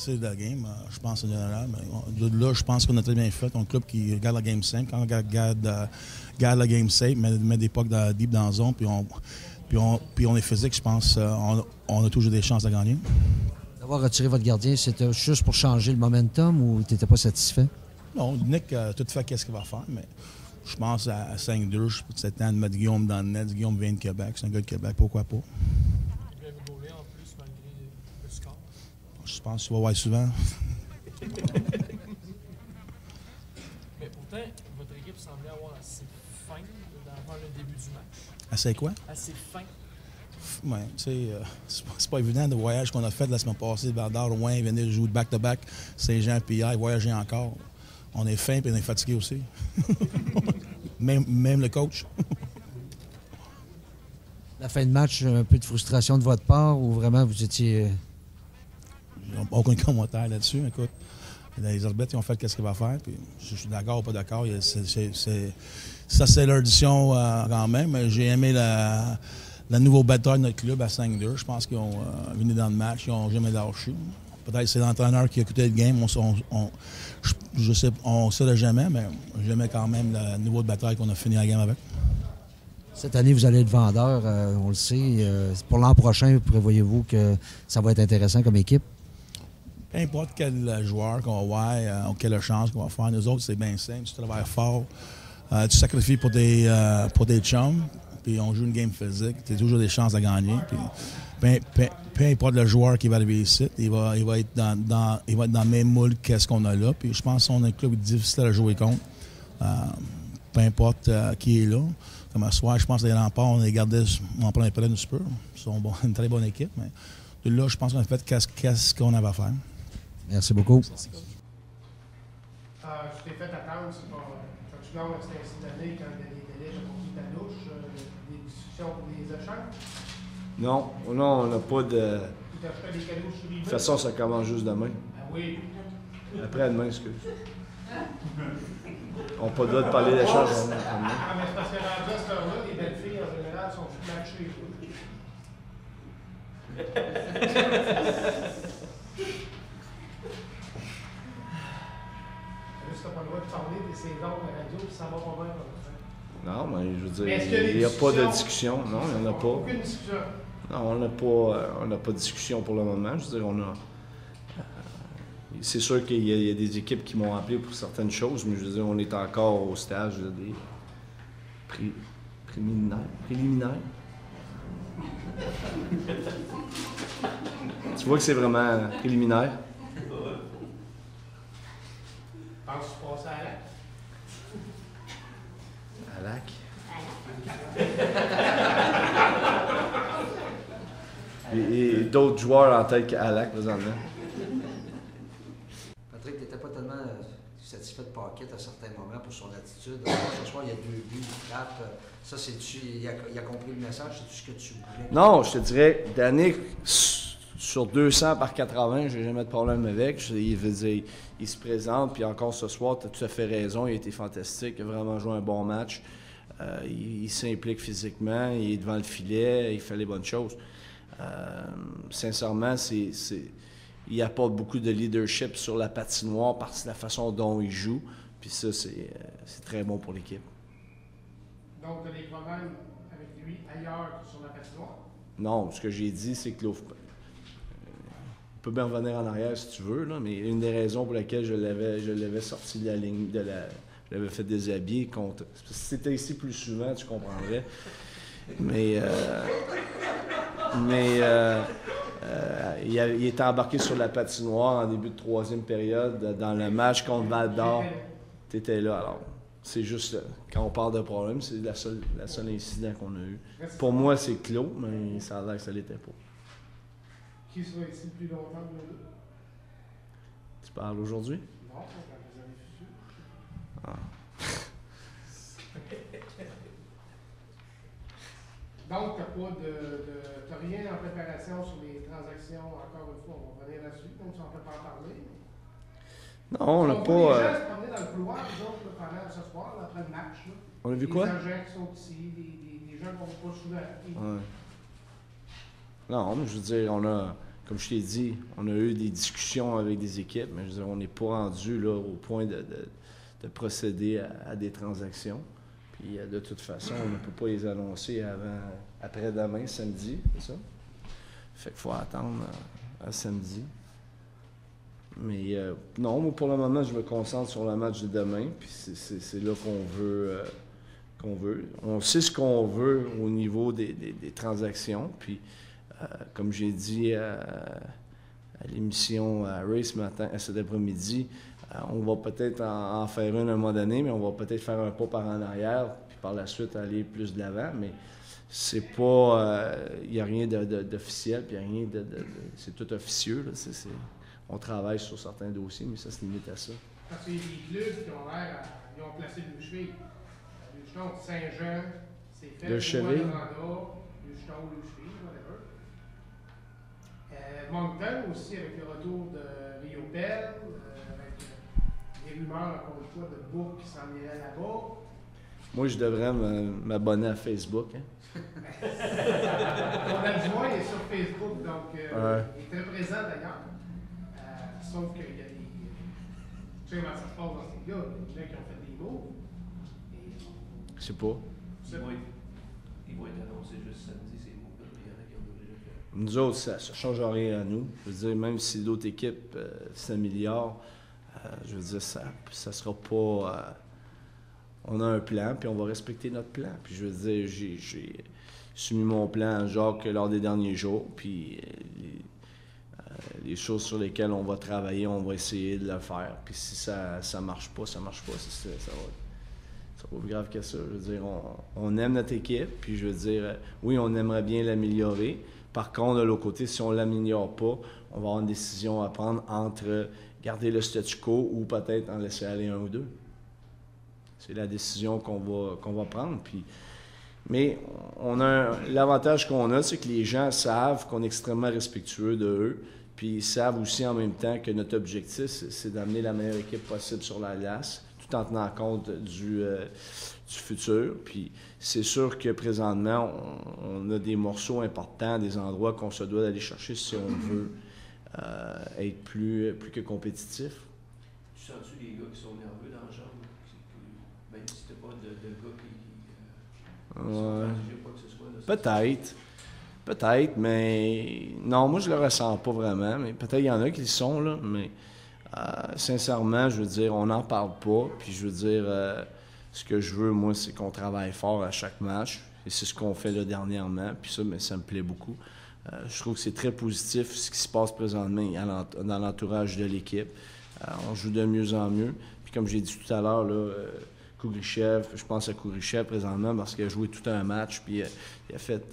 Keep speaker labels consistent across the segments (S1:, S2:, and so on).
S1: pensé de la game? Je pense en général. Mais de là, je pense qu'on a très bien fait. Un club qui regarde la game simple, quand on garde la game safe, met des pucks deep dans la zone, puis on est physique, je pense. On a toujours des chances de gagner.
S2: D'avoir retiré votre gardien, c'était juste pour changer le momentum ou tu n'étais pas satisfait?
S1: Non, Nick a tout fait qu'est-ce qu'il va faire, mais je pense à 5-2, c'est temps de mettre Guillaume dans le net. Guillaume vient de Québec, c'est un gars de Québec, pourquoi pas?
S3: Il vient de goaler en plus, malgré le score.
S1: Je pense que tu vas voir souvent.
S3: Mais pourtant, votre équipe semblait avoir assez faim avant le début du match.
S1: Assez quoi?
S3: Assez faim.
S1: Oui, tu sais, c'est pas évident le voyage qu'on a fait la semaine passée vers Darwin, venir jouer de back-to-back, Saint-Jean, puis hier, voyager encore. On est faim et on est fatigué aussi. même le coach.
S2: La fin de match, un peu de frustration de votre part ou vraiment vous étiez...
S1: Aucun commentaire là-dessus. Écoute, les arbitres ils ont fait ce qu'ils vont faire. Puis je suis d'accord ou pas d'accord. Ça, c'est leur décision quand même. J'ai aimé la nouvelle bataille de notre club à 5-2. Je pense qu'ils ont venu dans le match. Ils n'ont jamais lâché. Peut-être que c'est l'entraîneur qui a écouté le game. Je sais, on ne sait jamais, mais j'aimais quand même le niveau de bataille qu'on a fini la game avec.
S2: Cette année, vous allez être vendeur, on le sait. Pour l'an prochain, prévoyez-vous que ça va être intéressant comme équipe?
S1: Peu importe quel joueur qu'on va voir, quelle chance qu'on va faire. Nous autres, c'est bien simple. Tu travailles fort, tu sacrifies pour des chums, puis on joue une game physique. Tu as toujours des chances de gagner. Puis, peu importe le joueur qui va arriver ici, il va être dans le même moule qu'est-ce qu'on a là. Puis je pense qu'on a un club difficile à jouer contre. Peu importe qui est là. Comme ce soir, je pense que les remparts, on les gardait en plein près un petit peu. Ils sont une très bonne équipe. Mais de là, je pense qu'on a fait qu'est-ce qu'on avait à faire.
S2: Merci beaucoup.
S3: Merci, coach.
S4: Tu t'es fait attendre, quand tu gagnes cette année, quand les délais ont compris ta douche, des discussions pour des échanges?
S5: Non, on n'a pas de...
S4: Tu t'as fait des cadeaux sur
S5: De toute façon, ça commence juste demain.
S4: Ah oui.
S5: Après-demain, excuse. On n'a pas le droit de parler d'échange.
S4: Ah, mais c'est parce que rendu à cette heure-là, les belles filles, en général, sont plus matchées. Juste, tu n'as pas le droit de parler de ces ordres de radio, puis ça va pas bien comme ça.
S5: Non, mais je veux dire, il n'y a pas de discussion. Non, il n'y en a pas.
S4: Aucune discussion.
S5: Non, on n'a pas de discussion pour le moment. Je veux dire, c'est sûr qu'il y a des équipes qui m'ont appelé pour certaines choses, mais je veux dire, on est encore au stage des préliminaires. Tu vois que c'est vraiment préliminaire?
S4: Penses-tu passer à la?
S5: À Lac? Et d'autres joueurs en tête qu'à Lac présentement.
S2: Patrick, tu n'étais pas tellement satisfait de Paquette à certains moments pour son attitude. Ce soir, il y a 2 buts, il frappe. Ça, il a compris le message, c'est tout ce que tu voulais?
S5: Non, je te dirais, Danick, sur 200 par 80, j'ai jamais de problème avec. Il veut dire, il se présente, puis encore ce soir, tu as tout à fait raison, il a été fantastique, il a vraiment joué un bon match. Il s'implique physiquement, il est devant le filet, il fait les bonnes choses. Sincèrement, il apporte beaucoup de leadership sur la patinoire par la façon dont il joue. Puis ça, c'est très bon pour l'équipe.
S4: Donc, tu as des problèmes avec lui ailleurs que sur la patinoire?
S5: Non, ce que j'ai dit, c'est que on peut bien revenir en arrière si tu veux, là, mais une des raisons pour lesquelles je l'avais sorti de la ligne, je l'avais fait déshabiller contre. Si c'était ici plus souvent, tu comprendrais. Mais il était embarqué sur la patinoire en début de 3e période dans le match contre Val-d'Or. Tu étais là, alors. C'est juste, quand on parle de problème, c'est la seule incident qu'on a eu. Pour moi, c'est clos, mais ça a l'air que ça l'était pas.
S4: Qui sera ici le plus longtemps que nous deux?
S5: Tu parles aujourd'hui?
S4: Non, quand les années futures.
S5: Ah.
S4: Donc, t'as rien en préparation sur les transactions, encore une fois, on va revenir là-dessus, donc tu n'en peux pas en parler.
S5: Non, on n'a
S4: Les gens
S5: pas...
S4: se promenaient dans le couloir, les autres, là, pendant ce soir, là, après le match. Là.
S5: On a vu quoi?
S4: Des agents qui sont ici, des gens qu'on ne voit pas souvent.
S5: Ouais. Non, mais je veux dire, comme je t'ai dit, on a eu des discussions avec des équipes, mais je veux dire, on n'est pas rendu là, au point de procéder à des transactions. Puis de toute façon, on ne peut pas les annoncer après-demain, samedi, c'est ça? Fait qu'il faut attendre à samedi. Mais non, moi, pour le moment, je me concentre sur le match de demain, puis c'est là qu'on veut. On sait ce qu'on veut au niveau des transactions, puis comme j'ai dit à l'émission à Ray cet après-midi, on va peut-être en faire une à un moment donné, mais on va peut-être faire un pas par en arrière, puis par la suite aller plus de l'avant, mais c'est pas... Il n'y a rien d'officiel, puis il n'y a rien c'est tout officieux, là, on travaille sur certains dossiers, mais ça se limite à ça.
S4: Parce qu'il y a des clubs qui ils ont placé le cheville. Le jeton de Saint-Jean, c'est fait.
S5: Le cheville?
S4: Le jeton, le cheville, whatever. Moncton aussi, avec le retour de Rio Bell, avec des rumeurs, encore une fois, de Book qui s'en irait là-bas.
S5: Moi, je devrais m'abonner à Facebook. Hein?
S4: Mon adjoint est sur Facebook, donc il est très présent d'ailleurs. Sauf qu'il y a des. Tu sais comment ça se passe dans ces gars? Il y a des gens qui ont fait des mots.
S5: Je sais pas.
S6: Ils vont être annoncés juste samedi, ces mots-là. Il y en a qui ont déjà fait.
S5: Nous autres, ça ne change rien à nous. Je veux dire, même si d'autres équipes s'améliorent, je veux dire, ça ne sera pas. On a un plan, puis on va respecter notre plan. Puis je veux dire, j'ai soumis mon plan à Jacques lors des derniers jours, puis les choses sur lesquelles on va travailler, on va essayer de le faire. Puis si ça marche pas, ça marche pas. C'est pas plus grave que ça. Je veux dire, on aime notre équipe, puis je veux dire, oui, on aimerait bien l'améliorer. Par contre, de l'autre côté, si on ne l'améliore pas, on va avoir une décision à prendre entre garder le statu quo ou peut-être en laisser aller un ou deux. C'est la décision qu'on va prendre. Puis, mais l'avantage qu'on a, c'est que les gens savent qu'on est extrêmement respectueux d'eux. Puis ils savent aussi en même temps que notre objectif, c'est d'amener la meilleure équipe possible sur la glace, tout en tenant compte du futur. Puis c'est sûr que présentement, on a des morceaux importants, des endroits qu'on se doit d'aller chercher si on veut être plus que compétitif.
S6: Tu sens-tu les gars qui sont nerveux dans le genre? Même si t'as pas de gars qui sont protégés, quoi que ce soit. Là,
S5: Peut-être, mais non, moi je le ressens pas vraiment, mais peut-être il y en a qui le sont, là, mais sincèrement, je veux dire, on n'en parle pas, puis je veux dire, ce que je veux, moi, c'est qu'on travaille fort à chaque match, et c'est ce qu'on fait là dernièrement, puis ça, mais ça me plaît beaucoup. Je trouve que c'est très positif ce qui se passe présentement dans l'entourage de l'équipe. On joue de mieux en mieux, puis comme j'ai dit tout à l'heure, là, Kourichev, je pense à Kourichev présentement parce qu'il a joué tout un match, puis il a fait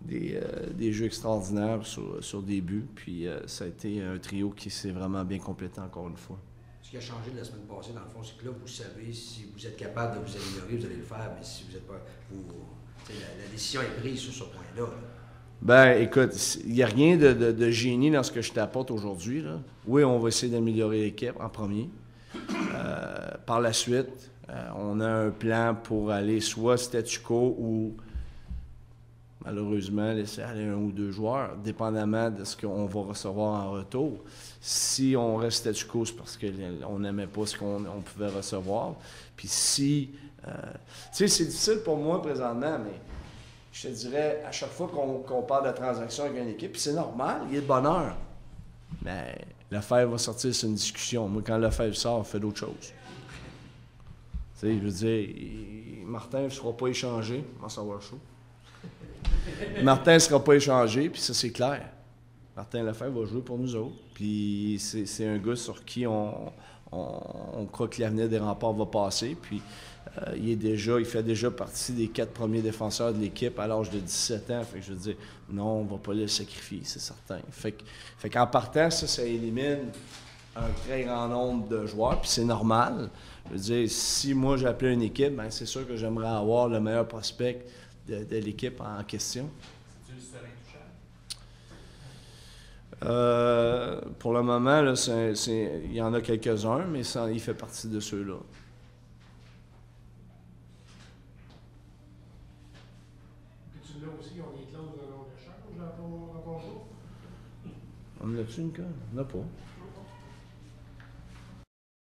S5: des jeux extraordinaires sur des buts. Puis ça a été un trio qui s'est vraiment bien complété encore une fois.
S2: Ce qui a changé de la semaine passée, dans le fond, c'est que là, vous savez, si vous êtes capable de vous améliorer, vous allez le faire, mais si vous n'êtes pas... la décision est prise sur ce point-là. Là.
S5: Ben, écoute, il n'y a rien de génie dans ce que je t'apporte aujourd'hui. Là. Oui, on va essayer d'améliorer l'équipe en premier. Par la suite, on a un plan pour aller soit statu quo ou... malheureusement, laisser aller un ou deux joueurs, dépendamment de ce qu'on va recevoir en retour. Si on reste statu quo, c'est parce qu'on n'aimait pas ce qu'on pouvait recevoir. Puis si... tu sais, c'est difficile pour moi présentement, mais je te dirais, à chaque fois qu'on parle de transaction avec une équipe, puis c'est normal, il y a de bonheur. Mais l'affaire va sortir sur une discussion. Moi, quand l'affaire sort, on fait d'autres choses. Tu sais, je veux dire, Martin ne sera pas échangé, on va savoir chaud. Martin ne sera pas échangé, puis ça, c'est clair. Martin Lefebvre va jouer pour nous autres. Puis c'est un gars sur qui on croit que l'avenir des Remparts va passer. Puis il fait déjà partie des 4 premiers défenseurs de l'équipe à l'âge de 17 ans. Fait que je veux dire, non, on ne va pas le sacrifier, c'est certain. Fait qu'en partant, ça élimine un très grand nombre de joueurs, puis c'est normal. Je veux dire, si moi j'appelais une équipe, ben c'est sûr que j'aimerais avoir le meilleur prospect de l'équipe en question.
S3: C'est-tu le seul intouchable?
S5: Pour le moment, là, il y en a quelques-uns, mais il fait partie de ceux-là.
S4: Puis tu l'as aussi, on y clause de long d'échange dans ton jour?
S5: On a-tu une canne? On n'a pas.